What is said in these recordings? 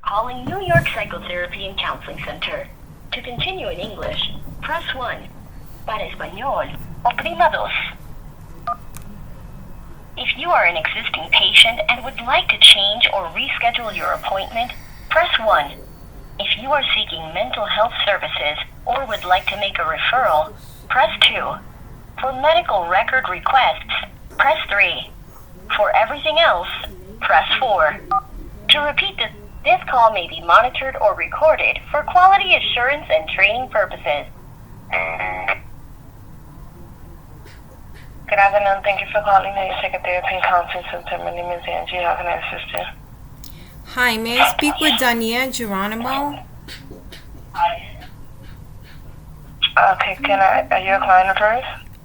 Calling New York Psychotherapy and Counseling Center. To continue in English, press 1. Para español, oprima dos. If you are an existing patient and would like to change or reschedule your appointment, press 1. If you are seeking mental health services or would like to make a referral, press 2. For medical record requests, press 3. For everything else, press 4. To repeat this call may be monitored or recorded for quality assurance and training purposes. Good afternoon. Thank you for calling the Psychotherapy and Counseling Center. My name is Angie. How can I assist you? Hi, may I speak with Dania Geronimo? Okay, are you a client of hers?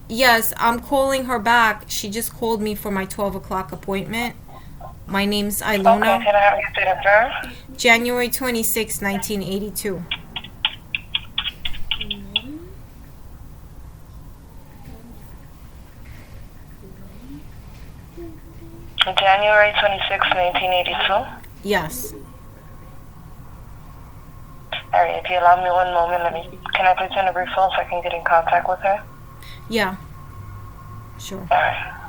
Yes, I'm calling her back. She just called me for my 12 o'clock appointment. My name's Ilona. Okay, can I have your date of birth? January 26, 1982. January 26, 1982. Yes. Alright, if you allow me one moment, can I place you on a brief hold so I can get in contact with her? Yeah. Sure. Alright.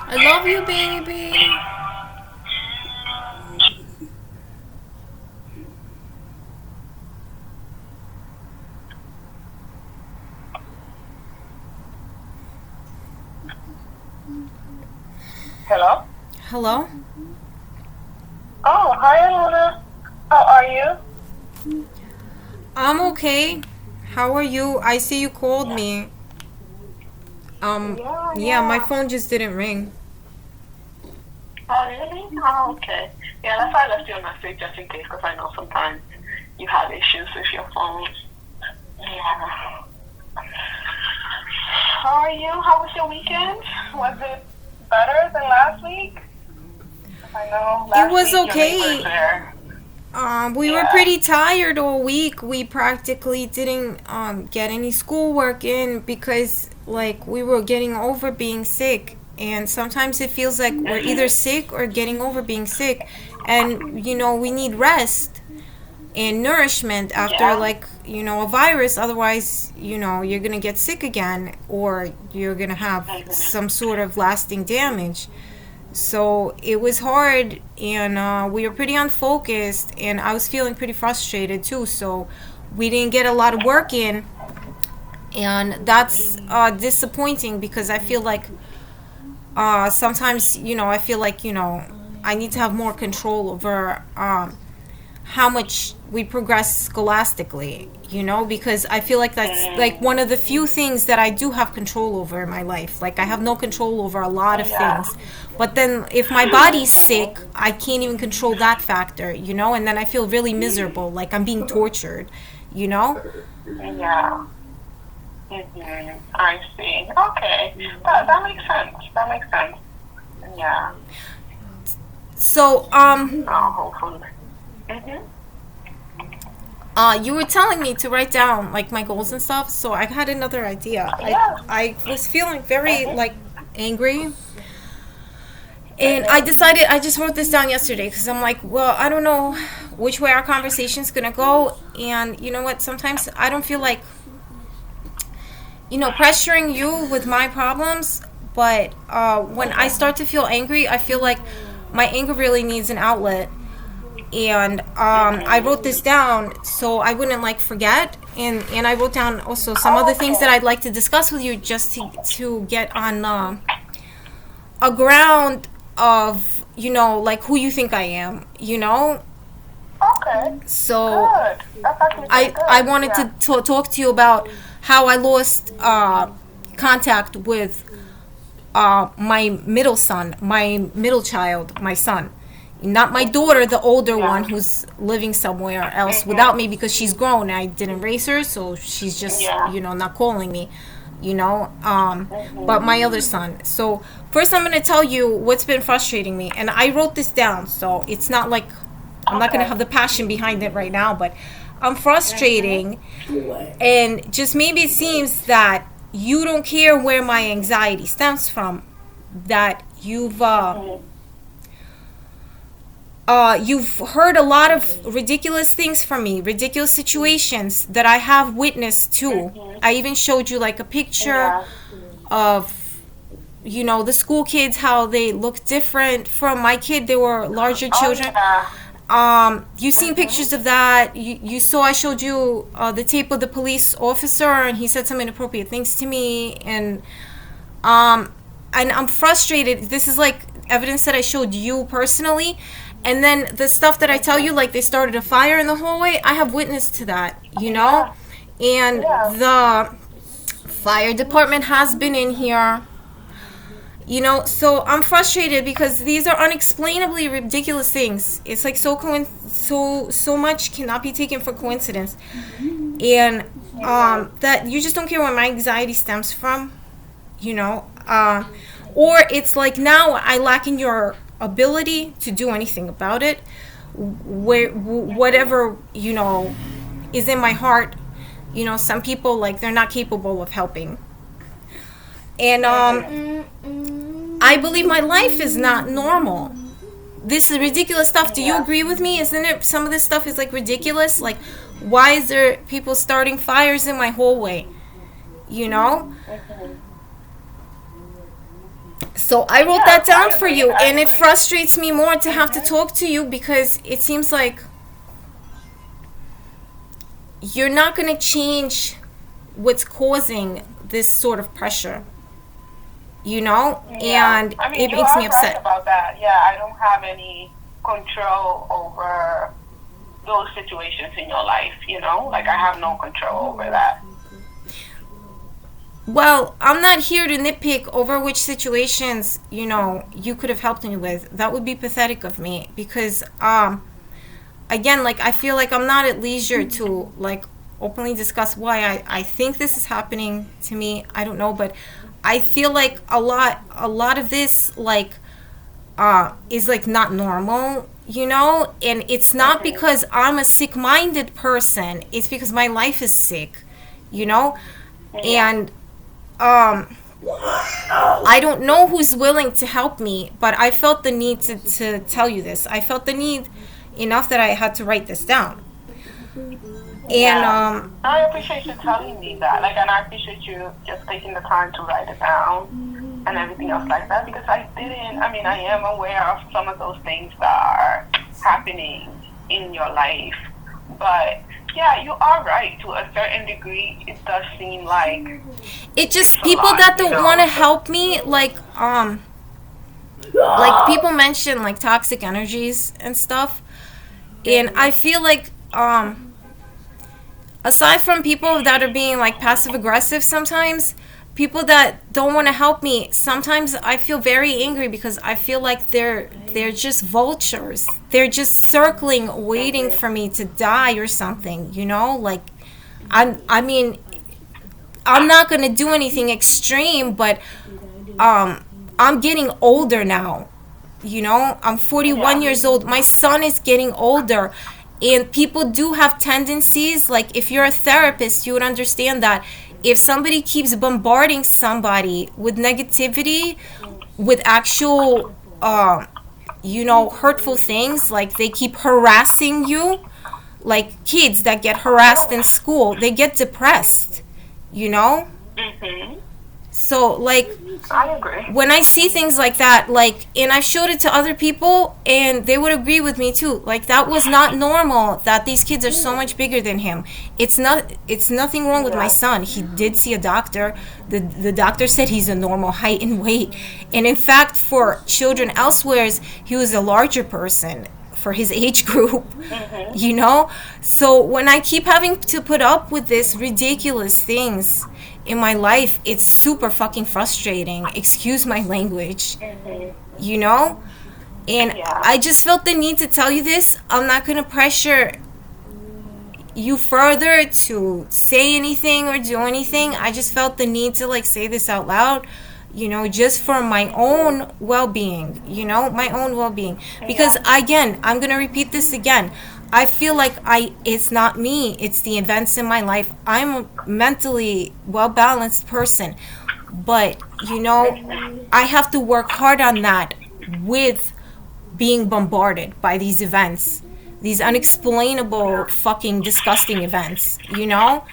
I love you, baby. Hello? Hello? Oh, hi, Alona. How are you? I'm okay. How are you? I see you called me. Yeah, my phone just didn't ring. Oh, really? Oh, okay. Yeah, that's why I left you a message just in case, because I know sometimes you have issues with your phone. Yeah. How are you? How was your weekend? Was it better than last week? I know last It was week okay. your neighbors there. We were pretty tired all week. We practically didn't get any schoolwork in because, like, we were getting over being sick. And sometimes it feels like we're either sick or getting over being sick. And, we need rest and nourishment after, a virus. Otherwise, you're going to get sick again or you're going to have some sort of lasting damage. So it was hard, and we were pretty unfocused, and I was feeling pretty frustrated too. So we didn't get a lot of work in, and that's disappointing because I feel like sometimes, I feel like, I need to have more control over how much we progress scholastically, because I feel like that's like one of the few things that I do have control over in my life. Like, I have no control over a lot of things. But then if my body's sick, I can't even control that factor, and then I feel really miserable, like I'm being tortured, Yeah. I see. Okay. That makes sense. Yeah. So, Hopefully. you were telling me to write down like my goals and stuff, so I had another idea. I was feeling very like angry, and I decided I just wrote this down yesterday because I'm like, well, I don't know which way our conversation's gonna go, and you know what? Sometimes I don't feel like pressuring you with my problems, but when I start to feel angry, I feel like my anger really needs an outlet. And I wrote this down so I wouldn't like forget, and I wrote down also some other things that I'd like to discuss with you just to get on a ground of like who you think I am, Okay. So Good. That's actually pretty good. I wanted to talk to you about how I lost contact with my middle child, my son. Not my daughter, the older Yeah. one who's living somewhere else Mhm. without me because she's grown. I didn't raise her, so she's just, Yeah. not calling me, you know. But Mhm. my other son. So first, I'm gonna tell you what's been frustrating me, and I wrote this down, so it's not like I'm not gonna Okay. have the passion behind it right now, but I'm Mhm. frustrating, and just maybe it seems that you don't care where my anxiety stems from. That Mhm. you've heard a lot of ridiculous things from me, ridiculous situations that I have witnessed to. Mhm. I even showed you like a picture Yeah. of the school kids, how they look different from my kid. They were larger Oh children. yeah. You've seen Mhm. pictures of that. You saw I showed you the tape of the police officer, and he said some inappropriate things to me, um, and I'm frustrated. This is like evidence that I showed you personally, and then the stuff that I tell you, Mhm. like they started a fire in the hallway. I have witness to that, Yeah. and Yeah. the fire department has been in here. So I'm frustrated because these are unexplainably ridiculous things. It's like so much cannot be taken for coincidence, and Mhm. that you just don't care where my anxiety stems from, or it's like now I lack in your ability to do anything about it. Mhm. Whatever is in my heart. Some people, like, they're not capable of helping, and Mhm. I believe my life is not normal. This is ridiculous stuff. Do you Yeah. agree with me? Isn't it? Some of this stuff is like ridiculous. Like, why is there people starting fires in my hallway? You know? Mhm. So I wrote Yeah. that I down for agree. you, I and it agree. frustrates me more to have to Mhm. talk to you because it seems like you're not going to change what's causing this sort of pressure, Yeah. and I mean, it you makes me are right upset. about that. Yeah. I don't have any control over those situations in your life. Like I have no control over that. Well, I'm not here to nitpick over which situations, you could have helped me with. That would be pathetic of me because again, like, I feel like I'm not at leisure to, like, openly discuss why I think this is happening to me. I don't know, but I feel like a lot of this, like, is like not normal, and it's not Mhm. because I'm a sick-minded person. It's because my life is sick, you know Yeah. and I don't know who's willing to help me, but I felt the need to tell you this. I felt the need enough that I had to write this down. And Yeah. I appreciate you telling me that. Like, and I appreciate you just taking the time to write it down and everything else like that because I didn't, I mean, I am aware of some of those things that are happening in your life. But yeah, you are right. To a certain degree, it does seem like it it's just, a people lot, that don't want to help me, like people mention like toxic energies and stuff, and I Mhm. feel like aside from people that are being like passive aggressive sometimes, people that don't want to help me, sometimes I feel very angry because I feel like they're just vultures. They're just circling waiting Mhm. for me to die or something, like, I mean, I'm not going to do anything extreme, but I'm getting older now. I'm 41 Yeah. years old. My son is getting older. And people do have tendencies. Like, if you're a therapist, you would understand that if somebody keeps bombarding somebody with negativity, with actual, hurtful things, like they keep harassing you, like kids that get harassed in school, they get depressed, you know? Mhm. So, like, I agree. when I see things like that, like, and I've showed it to other people, and they would agree with me too. Like, that was not normal. That these kids are so much bigger than him. It's nothing wrong with my Yeah. son. He did see a doctor. The doctor said he's a normal height and weight, and in fact, for children elsewhere, he was a larger person for his age group. Mhm. you know. So when I keep having to put up with this ridiculous things in my life, it's super fucking frustrating. Excuse my language, Mhm. you know? And Yeah. I just felt the need to tell you this. I'm not going to pressure you further to say anything or do anything. I just felt the need to like say this out loud, you know, just for my own well-being, you know, my own well-being. Because again, I'm going to repeat this again. I feel like it's not me, it's the events in my life. I'm a mentally well-balanced person, but you know, I have to work hard on that with being bombarded by these events, these unexplainable fucking disgusting events, you know?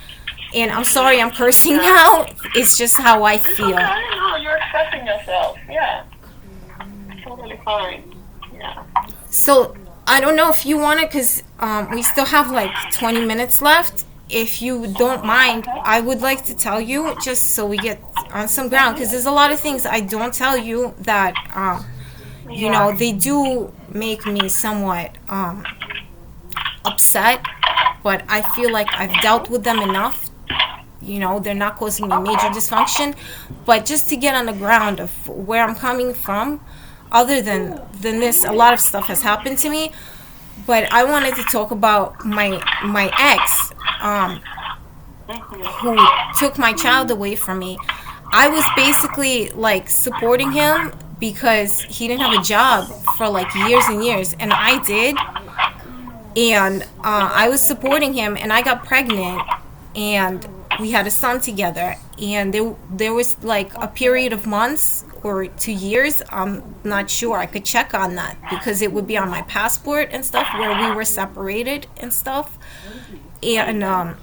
And I'm sorry I'm cursing now. It's just how I feel. Okay, no, you're accepting yourself. Yeah. Totally fine. Yeah. So I don't know if you want to, because we still have like 20 minutes left. If you don't mind, I would like to tell you, just so we get on some ground, because there's a lot of things I don't tell you that, you know, they do make me somewhat upset, but I feel like I've dealt with them enough. You know, they're not causing me major dysfunction. But just to get on the ground of where I'm coming from, other than this, a lot of stuff has happened to me. But I wanted to talk about my ex, who took my child away from me. I was basically like supporting him because he didn't have a job for like years and years, and I did. And I was supporting him, and I got pregnant, and we had a son together. And there was like a period of months or 2 years, I'm not sure, I could check on that because it would be on my passport and stuff, where we were separated and stuff. And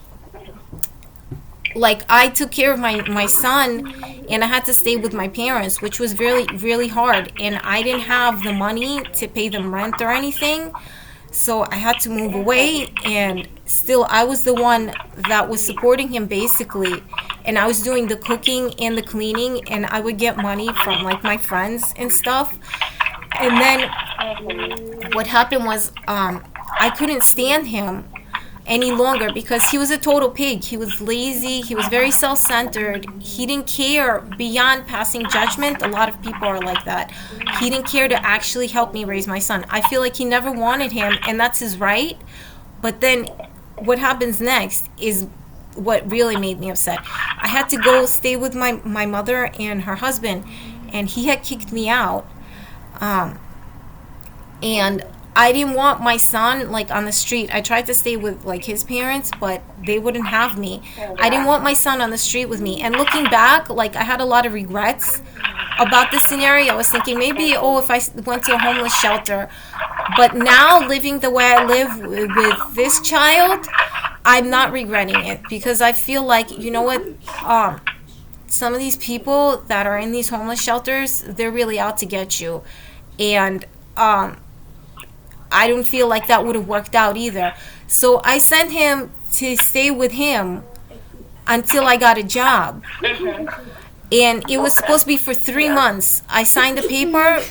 like I took care of my son, and I had to stay with my parents, which was really, really hard. And I didn't have the money to pay them rent or anything, so I had to move away. And still, I was the one that was supporting him basically, and I was doing the cooking and the cleaning, and I would get money from like my friends and stuff. And then what happened was, I couldn't stand him any longer because he was a total pig. He was lazy, he was very self-centered, he didn't care beyond passing judgment. A lot of people are like that. He didn't care to actually help me raise my son. I feel like he never wanted him, and that's his right. But then what happens next is what really made me upset. I had to go stay with my mother and her husband, and he had kicked me out. And I didn't want my son like on the street. I tried to stay with like his parents, but they wouldn't have me. I didn't want my son on the street with me. And looking back, like I had a lot of regrets about this scenario. I was thinking maybe, if I went to a homeless shelter. But now, living the way I live with this child, I'm not regretting it, because I feel like, you know what, some of these people that are in these homeless shelters, they're really out to get you. And I don't feel like that would have worked out either. So I sent him to stay with him until I got a job. And it was supposed to be for 3 months. I signed a paper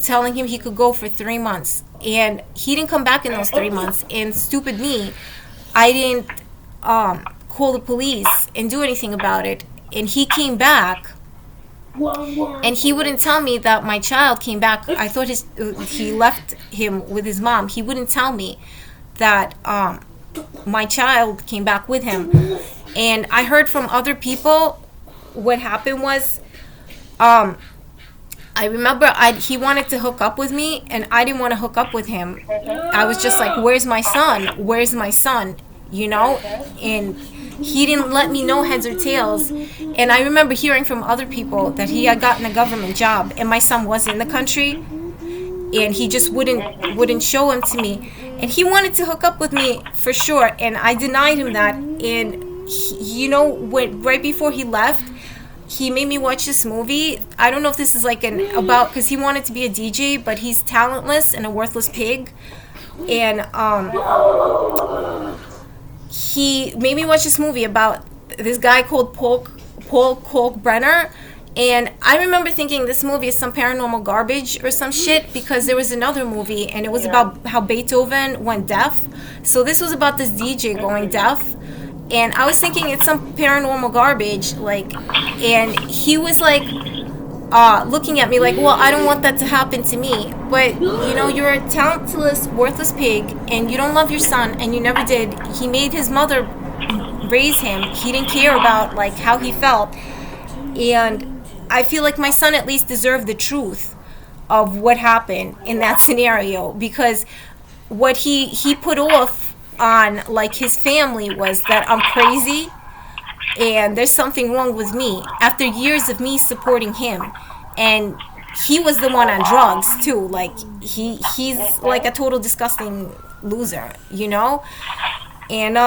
telling him he could go for 3 months. And he didn't come back in those 3 months. And stupid me, I didn't call the police and do anything about it. And he came back. And he wouldn't tell me that my child came back. I thought he left him with his mom. He wouldn't tell me that my child came back with him. And I heard from other people what happened was, I remember he wanted to hook up with me, and I didn't want to hook up with him. I was just like, where's my son? Where's my son? You know? And he didn't let me know heads or tails. And I remember hearing from other people that he had gotten a government job, and my son was in the country, and he just wouldn't show him to me. And he wanted to hook up with me for sure, and I denied him that. And he, right before he left, he made me watch this movie. I don't know if this is like because he wanted to be a DJ, but he's talentless and a worthless pig. And he made me watch this movie about this guy called Paul Kalkbrenner. And I remember thinking this movie is some paranormal garbage or some shit, because there was another movie, and it was about how Beethoven went deaf. So this was about this DJ going deaf. And I was thinking it's some paranormal garbage, and he was like looking at me like, well, I don't want that to happen to me. But, you're a talentless, worthless pig, and you don't love your son, and you never did. He made his mother raise him. He didn't care about, like, how he felt. And I feel like my son at least deserved the truth of what happened in that scenario, because what he put off on, like, his family was that I'm crazy and there's something wrong with me after years of me supporting him. And he was the one on drugs too. Like, he's like a total disgusting loser, and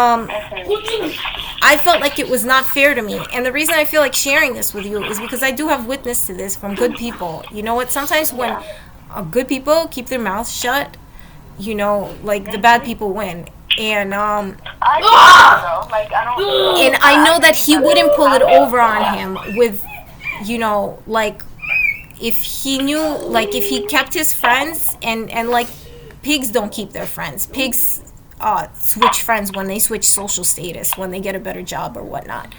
I felt like it was not fair to me. And the reason I feel like sharing this with you is because I do have witness to this from good people. You know what, sometimes when good people keep their mouths shut, like, the bad people win. And I think so. Like, I don't. and I know that he wouldn't pull it over on him with, like, if he knew, like, if he kept his friends, and like, pigs don't keep their friends. Pigs switch friends when they switch social status, when they get a better job or whatnot.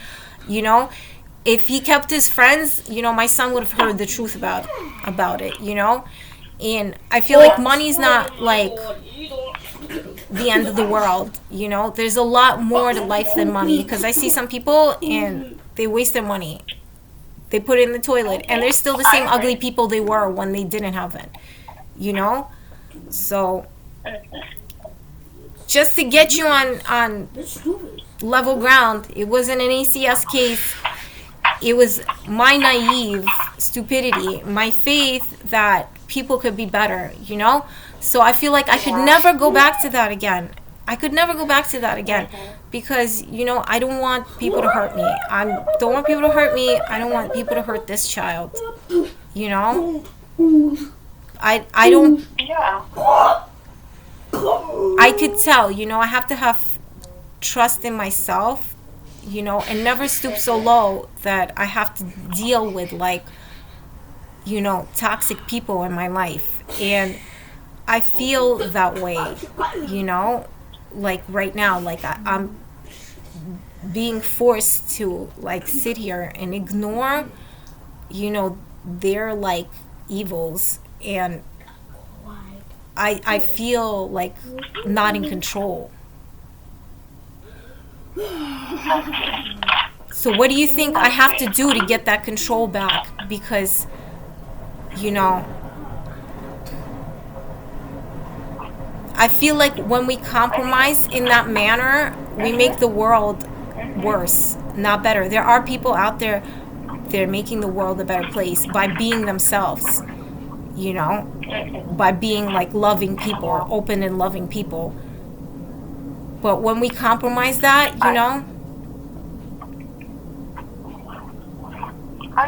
If he kept his friends, my son would have heard the truth about it. And I feel like money's not, like, the end of the world. There's a lot more to life than money, because I see some people and they waste their money. They put it in the toilet, and they're still the same ugly people they were when they didn't have it. So just to get you on level ground, it wasn't an ACS case. It was my naive stupidity, my faith that people could be better. So I feel like I could never go back to that again. Because, I don't want people to hurt me. I don't want people to hurt me. I don't want people to hurt this child. I don't. I could tell, I have to have trust in myself, and never stoop so low that I have to deal with, like, toxic people in my life. And I feel that way, like, right now, like, I'm being forced to, like, sit here and ignore, their, like, evils. And I feel like not in control. So what do you think I have to do to get that control back? Because, I feel like when we compromise in that manner, we make the world worse, not better. There are people out there, they're making the world a better place by being themselves, by being, like, loving people, open and loving people. But when we compromise that, I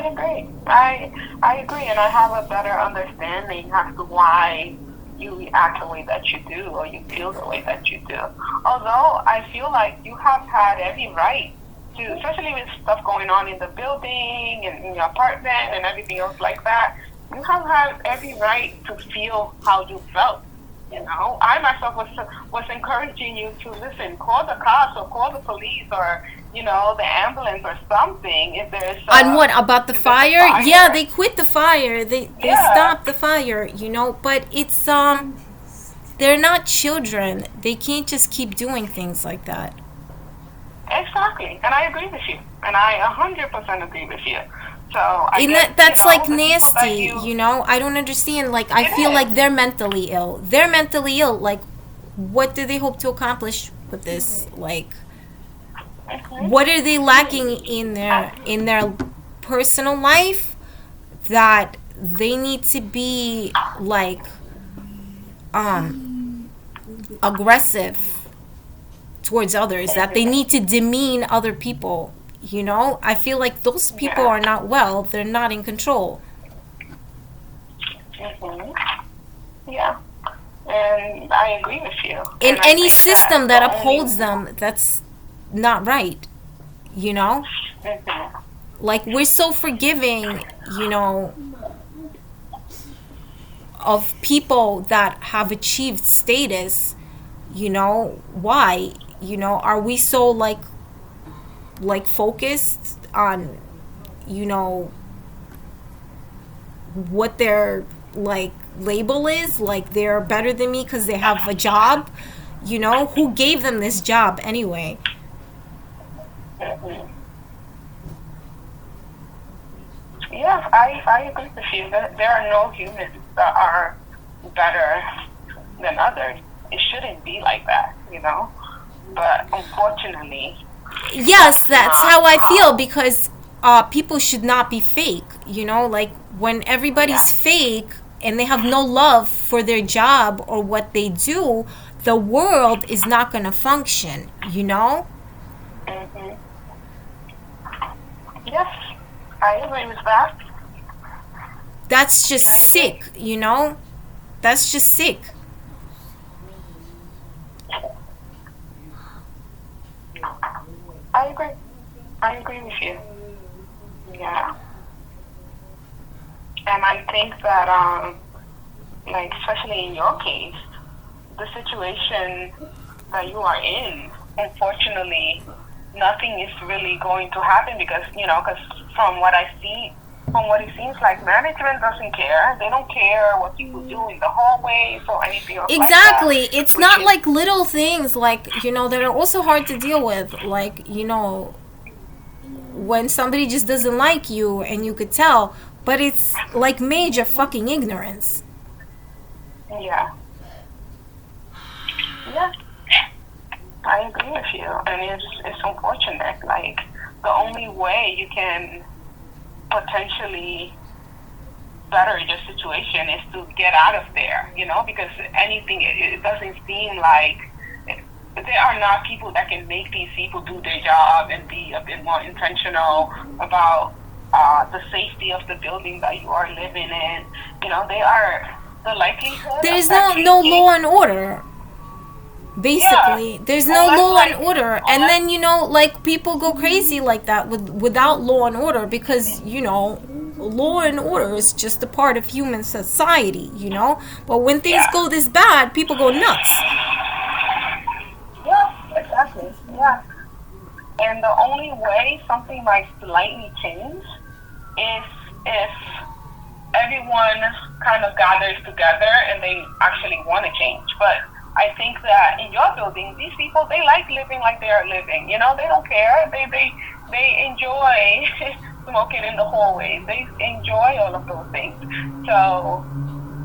agree. I agree, and I have a better understanding as to why you react the way that you do, or you feel the way that you do. Although I feel like you have had every right to, especially with stuff going on in the building and in your apartment and everything else like that, you have had every right to feel how you felt. I myself was encouraging you to listen, call the cops or call the police or, the ambulance or something if there's... On what? About the fire? Yeah, they quit the fire. They stopped the fire, but it's, they're not children. They can't just keep doing things like that. Exactly. And I agree with you. And I 100% agree with you. So that's like nasty, I don't understand. Like, I feel like they're mentally ill. Like, what do they hope to accomplish with this? Like, what are they lacking in their personal life that they need to be, like, aggressive towards others, that they need to demean other people? I feel like those people are not well. They're not in control. Yeah, and I agree with you. In any system that upholds them, that's not right. Like, we're so forgiving, of people that have achieved status. Why? Are we so, like focused on, what their like label is, like they're better than me because they have a job. You know, who gave them this job anyway? Mhm. Yeah, I agree with you. There are no humans that are better than others. It shouldn't be like that, you know? But unfortunately, Yes, that's not how I feel, how. because people should not be fake. You know, like when everybody's Yeah. fake and they have no love for their job or what they do, the world is not going to function, you know? Hmm. Yes, I agree with that. That's just I agree. sick, you know? That's just sick. I agree. I agree with you. Yeah. And I think that, like, especially in your case, the situation that you are in, unfortunately, nothing is really going to happen because, because from what I see, from what it seems like, management doesn't care. They don't care what people do in the hallways or anything else like that, Exactly. It's which not is, like little things, like, that are also hard to deal with. Like, when somebody just doesn't like you and you could tell, but it's like major fucking ignorance. yeah, yeah, I agree with you. And it's unfortunate. Like, the only way you can potentially better your situation is to get out of there, because anything, it doesn't seem like there are not people that can make these people do their job and be a bit more intentional about the safety of the building that you are living in. They are the likelihood of There's that no changing. law and order. Yeah, Basically, there's no unless law and like order, and unless then like people go crazy like that without law and order, because law and order is just a part of human society. But when things yeah, go this bad, people go nuts. yeah, exactly, yeah. And the only way something might slightly change is if everyone kind of gathers together and they actually want to change. But I think that in your building, these people, they like living like they are living. They don't care. They enjoy smoking in the hallways. They enjoy all of those things. So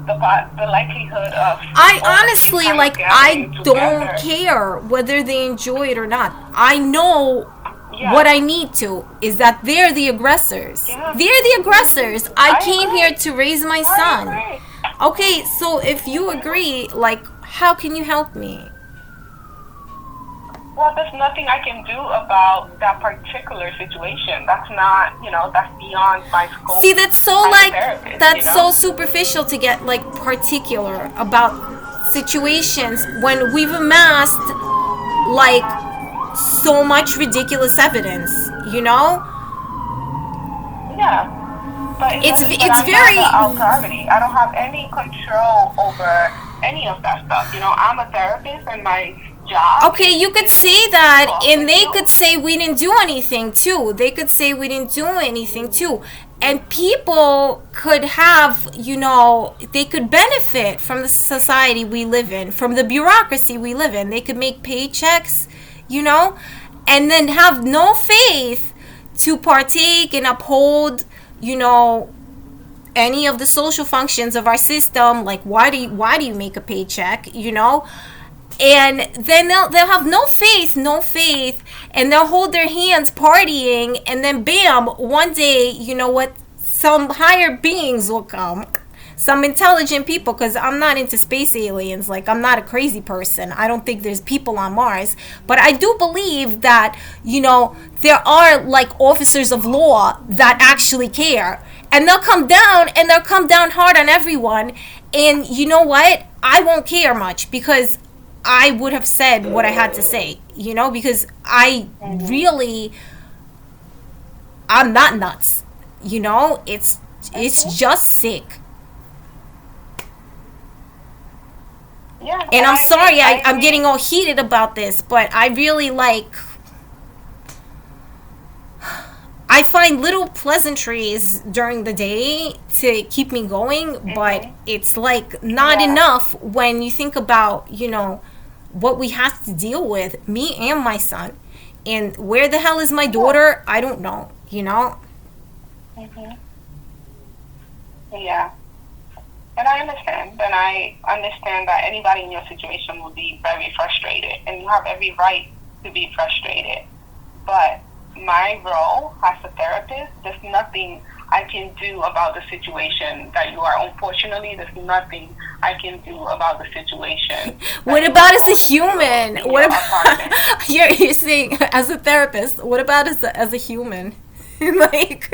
the likelihood of I all of you honestly, kind of like, I gathering don't together, care whether they enjoy it or not. I know what yeah, I need to is that they're the aggressors. yeah, They're the aggressors. I I came here agree. to raise my I son. agree. Okay, so if you Hmm. agree, like, how can you help me? Well, there's nothing I can do about that particular situation. That's not, that's beyond my scope See, that's so as a like, therapist, that's so superficial to get like particular about situations when we've amassed like so much ridiculous evidence. Yeah, but but It's I'm not the very. authority. I don't have any control over any of that stuff. I'm a therapist, and my job Okay, you could is say to that, talk and with they you. could say we didn't do anything too. They could say we didn't do anything too. And people could have, they could benefit from the society we live in, from the bureaucracy we live in. They could make paychecks, you know, and then have no faith to partake and uphold, any of the social functions of our system. Like, why do you make a paycheck? And then they'll have no faith, and they'll hold their hands partying, and then bam, one day, you know what, some higher beings will come, some intelligent people, because I'm not into space aliens. Like, I'm not a crazy person. I don't think there's people on Mars, but I do believe that, there are like officers of law that actually care, and they'll come down, and they'll come down hard on everyone. And you know what, I won't care much, because I would have said what I had to say, because Hmm. I'm not nuts. It's Hmm. just sick. Yeah, And and I'm I agree. sorry I I'm agree. getting all heated about this, but I I find little pleasantries during the day to keep me going, but it's like not enough when you think about, what we have to deal with, me and my son. And where the hell is my daughter? I don't know, Yeah. And I understand. And I understand that anybody in your situation will be very frustrated. And you have every right to be frustrated. But my role as a therapist, there's nothing I can do about the situation that you are. Unfortunately, there's nothing I can do about the situation. What about as a human? What about you're saying as a therapist? What about as a human? Like,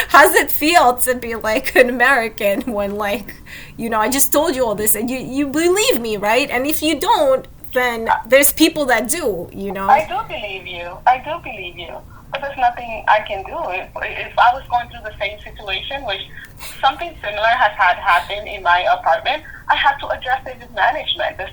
how's it feel to be like an American when, like, I just told you all this and you believe me, right? And if you don't, then there's people that do. I do believe you. But there's nothing I can do. If I was going through the same situation, which something similar has had happen in my apartment, I have to address it with management. There's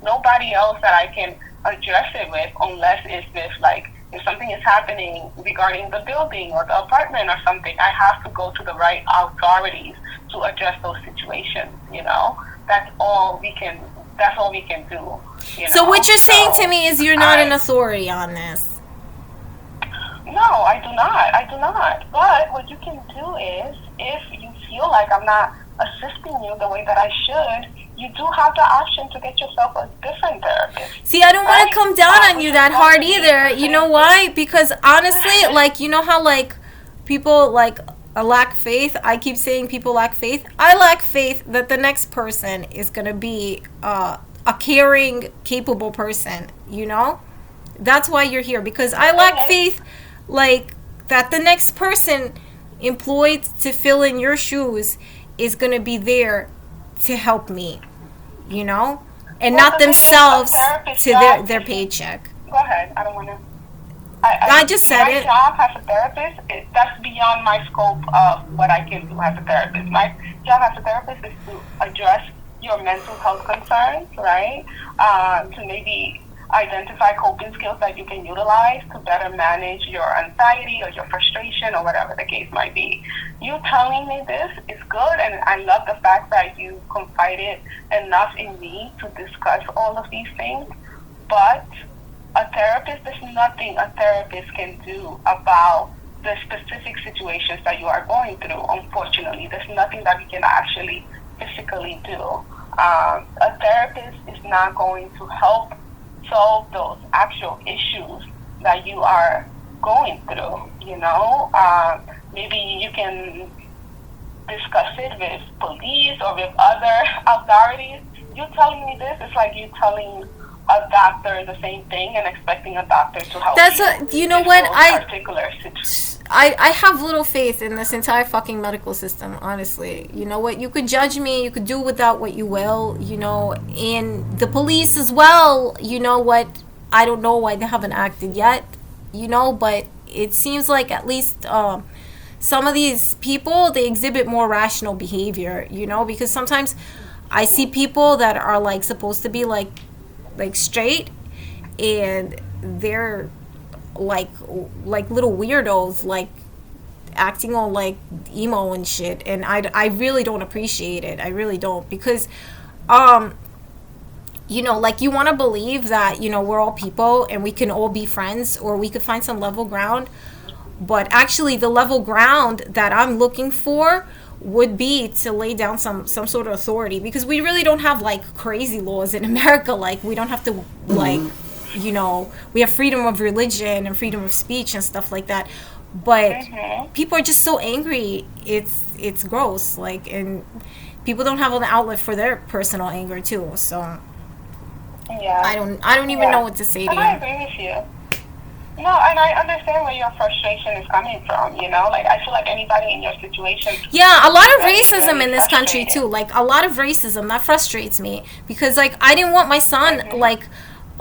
nobody else that I can address it with unless it's this, like, if something is happening regarding the building or the apartment or something, I have to go to the right authorities to address those situations, That's all we can do. So what you're saying to me is you're not an authority on this. No, I do not. But what you can do is, if you feel like I'm not assisting you the way that I should, you do have the option to get yourself a different therapist. See, I don't want to come down on you that hard either. You know why? Because honestly, like, you know how, like, people, like, lack faith? I keep saying people lack faith. I lack faith that the next person is going to be a caring, capable person, That's why you're here. Because I lack faith, like, that the next person employed to fill in your shoes is going to be there to help me, and not themselves to their paycheck. Go ahead. I don't want to. I just said my it. My job as a therapist, that's beyond my scope of what I can do as a therapist. My job as a therapist is to address your mental health concerns, right? To maybe identify coping skills that you can utilize to better manage your anxiety or your frustration or whatever the case might be. You telling me this is good, and I love the fact that you confided enough in me to discuss all of these things. But a therapist, there's nothing a therapist can do about the specific situations that you are going through. Unfortunately, there's nothing that we can actually physically do. A therapist is not going to help solve those actual issues that you are going through, maybe you can discuss it with police or with other authorities. You telling me this, it's like you telling a doctor the same thing and expecting a doctor to help you. You know what, I have little faith in this entire fucking medical system, honestly. You know what, you could judge me, you could do without what you will, and the police as well. You know what, I don't know why they haven't acted yet, but it seems like at least some of these people, they exhibit more rational behavior, because sometimes I see people that are, like, supposed to be like straight, and they're like little weirdos, like acting all like emo and shit, and I really don't appreciate it. I really don't, because like, you want to believe that we're all people and we can all be friends, or we could find some level ground, but actually the level ground that I'm looking for would be to lay down some sort of authority, because we really don't have, like, crazy laws in America. Like, we don't have to, like, we have freedom of religion and freedom of speech and stuff like that, but people are just so angry. It's gross, like, and people don't have an outlet for their personal anger too. So I don't even know what to say to you. I agree with you. No, and I understand where your frustration is coming from, Like, I feel like anybody in your situation... Yeah, a lot of racism in this country, too. Like, a lot of racism. That frustrates me. Because, like, I didn't want my son, like,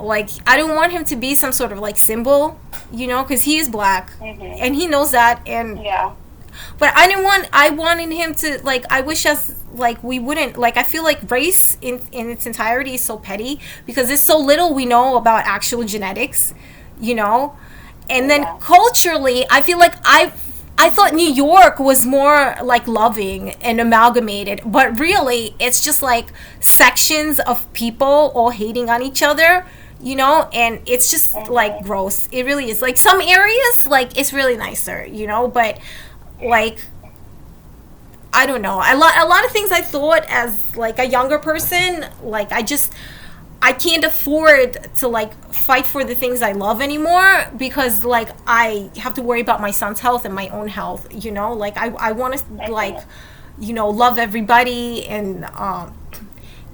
I didn't want him to be some sort of, like, symbol, because he is black. And he knows that. And but I wanted him to, like, I wish us, like, we wouldn't, like, I feel like race in its entirety is so petty, because there's so little we know about actual genetics, And then culturally, I feel like I thought New York was more like loving and amalgamated, but really it's just like sections of people all hating on each other, you know, and it's just like gross. It really is. Like some areas, like it's really nicer, you know, but like I don't know. A lot of things I thought as like a younger person, like I can't afford to like fight for the things I love anymore because like I have to worry about my son's health and my own health, you know, like I want to like, you know, love everybody and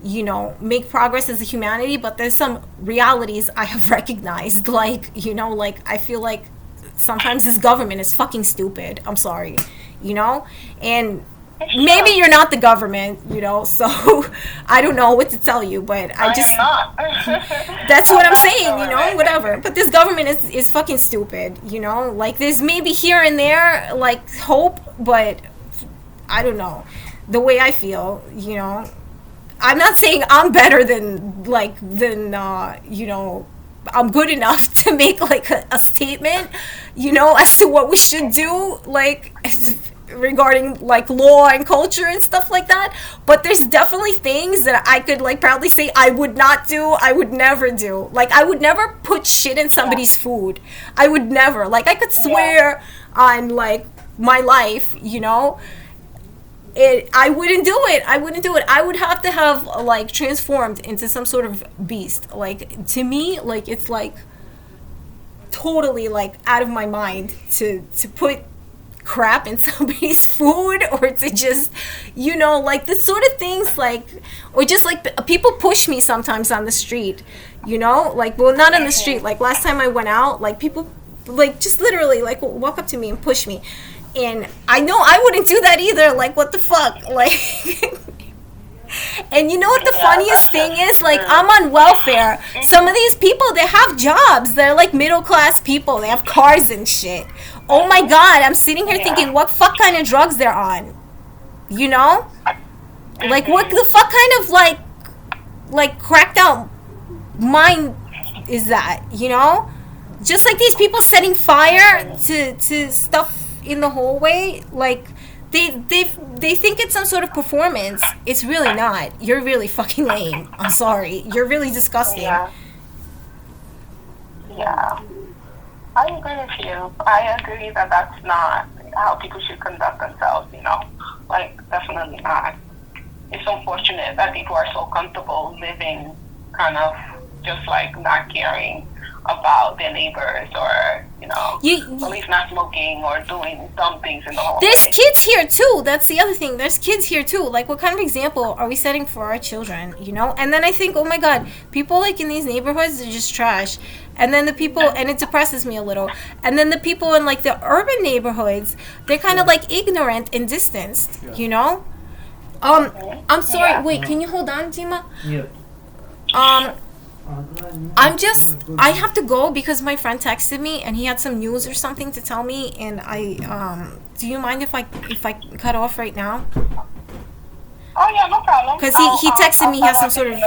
you know, make progress as a humanity, but there's some realities I have recognized, like, you know, like I feel like sometimes this government is fucking stupid. I'm sorry, you know, and maybe you're not the government, you know, so I don't know what to tell you, but I just am not. that's what I'm saying, you know, whatever. But this government is fucking stupid, you know, like there's maybe here and there like hope, but I don't know, the way I feel, you know, I'm not saying I'm better than you know, I'm good enough to make like a statement, you know, as to what we should do, like regarding like law and culture and stuff like that, but there's definitely things that I could like proudly say I would not do, I would never do. Like I would never put shit in somebody's food. I would never. Like I could swear on like my life, you know, I wouldn't do it. I would have to have like transformed into some sort of beast. Like to me, like it's like totally like out of my mind to put crap in somebody's food or to just, you know, like the sort of things like, or just like people push me sometimes on the street, you know, like, well, not on the street, like last time I went out, like people like just literally like walk up to me and push me, and I know I wouldn't do that either, like what the fuck, like and you know what the funniest thing is, like I'm on welfare. Some of these people, they have jobs, they're like middle class people, they have cars and shit. Oh my god, I'm sitting here thinking what fuck kind of drugs they're on, you know, like what the fuck kind of like cracked out mind is that, you know, just like these people setting fire to stuff in the hallway, like they think it's some sort of performance. It's really not. You're really fucking lame. I'm sorry. You're really disgusting. Yeah. I agree with you. I agree that that's not how people should conduct themselves, you know. Like, definitely not. It's unfortunate that people are so comfortable living kind of just like not caring about their neighbors or, you know, at least not smoking or doing dumb things in the home. There's kids here too. That's the other thing. There's kids here too. Like, what kind of example are we setting for our children, you know? And then I think, oh my god, people like in these neighborhoods are just trash. And then the people, and it depresses me a little, and then the people in like the urban neighborhoods, they're kind of like ignorant and distanced, you know? I'm sorry, wait, can you hold on, Dima? Yeah. I have to go because my friend texted me and he had some news or something to tell me, and do you mind if I cut off right now? Oh yeah, no problem. Because he texted me, he has some sort of...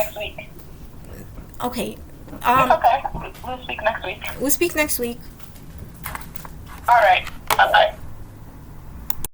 Okay. It's okay. We'll speak next week. We'll speak next week. All right. Bye-bye.